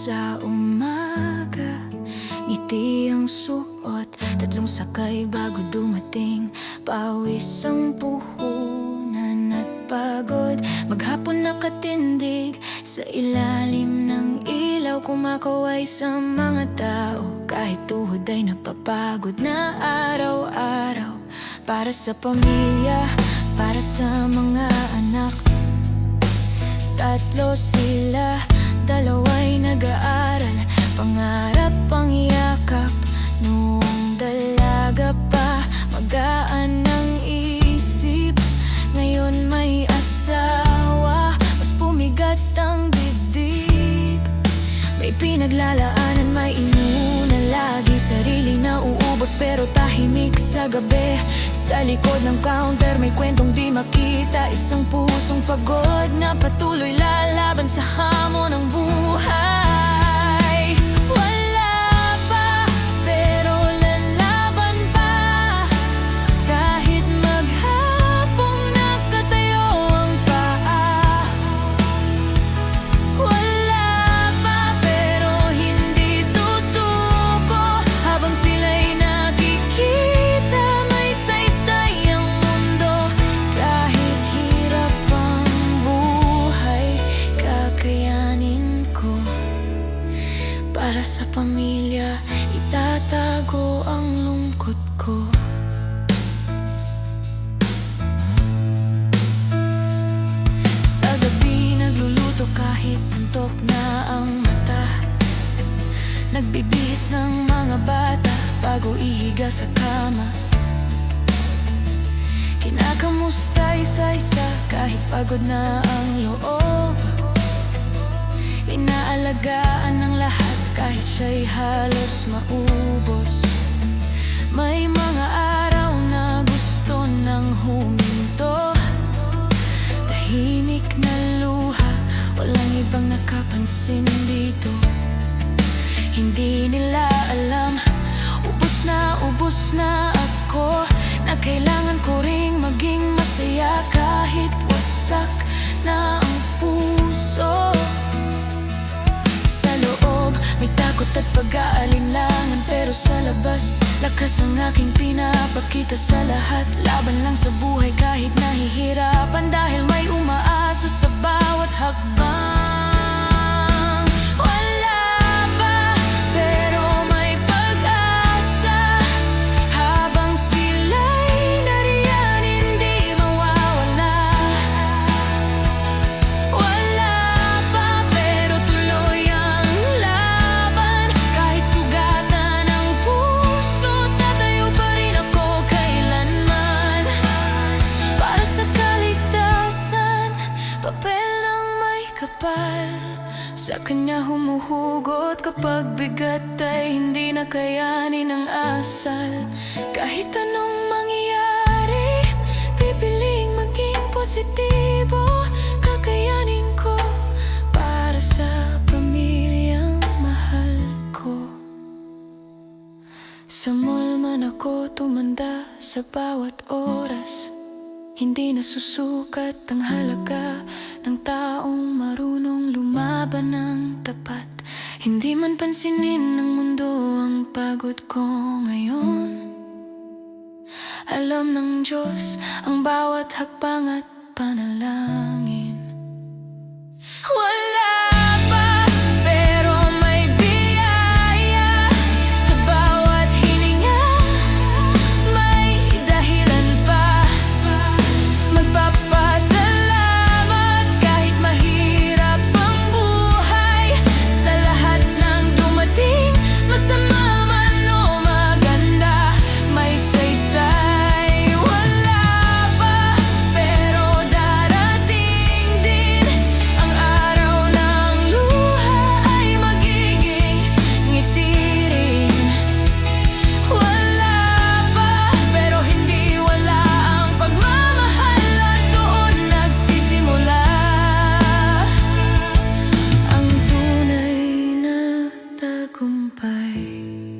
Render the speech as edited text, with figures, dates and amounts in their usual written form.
sa umaga, ngiti ang suot, tatlong sakay bago dumating. Pawis ang puhunan at pagod, maghapon nakatindig sa ilalim ng ilaw. Kumakaway sa mga tao, kahit tuhod ay napapagod na araw-araw. Para sa pamilya, para sa mga anak, tatlo sila, dalawa'y nag-aaral. Pangarap ang yakap, noong dalaga pa, magaan ang isip. Ngayon may asawa, mas pumigat ang dibdib. May pinaglalaanan, may inunan lagi, sarili na uubos pero tahimik sa gabi. Sa likod ng counter may kwentong di makita, isang pusong pagod na patuloy lalaban sa hamon ng buhay. Wala pa pero lalaban pa, kahit maghapong nakatayo ang paa. Wala pa pero hindi susuko, habang sila'y nakikita may saysay ang mundo. Kahit hirap ang buhay, kakayanin ko. Para sa pamilya, itatago ang lungkot ko. Sa gabi nagluluto kahit antok na ang mata, nagbibihis ng mga bata bago ihiga sa kama. Kinakamusta isa-isa kahit pagod na ang loob, inaalagaan ng lahat kahit siya'y halos maubos. May mga araw na gusto nang huminto, tahimik na luha, walang ibang nakapansin dito. Hindi nila alam, ubos na ako, na kailangan ko ring maging masaya kahit wasak na ang puso. Sa loob may takot at pag-aalinlangan, pero sa labas lakas ang aking pinapakita sa lahat. Laban lang sa buhay kahit nahihirapan, dahil may umaasa sa bawat hakbang. Wala pa pero may pag-asa, habang sila'y nariyan hindi mawawala. Wala pa pero tuloy ang laban, kahit sugatan ang puso, tatayo pa rin ako kailanman. Para sa kaligtasan, papel ng may kapal, sa kanya humuhugot kapag bigat ay hindi na kayanin ng asal. Kahit anong mangyari, pipiling maging positibo, kakayanin ko para sa pamilyang mahal ko. Sa mall man ako tumanda, sa bawat oras hindi nasusukat ang halaga ng taong marunong lumaban ng tapat. Hindi man pansinin ng mundo ang pagod ko ngayon, alam ng Diyos ang bawat hakbang at panalangin. Wala pa pero may biyaya, sa bawat hininga may dahilan pa. Magpapasalamat kahit mahirap ang buhay, sa lahat ng dumating, masama man o maganda, may saysay. Wala pa pero darating din ang araw ng luha ay magiging ngiti rin. Wala pa pero hindi wala ang pagmamahal, at doon nagsisimula ang tunay na tagumpay.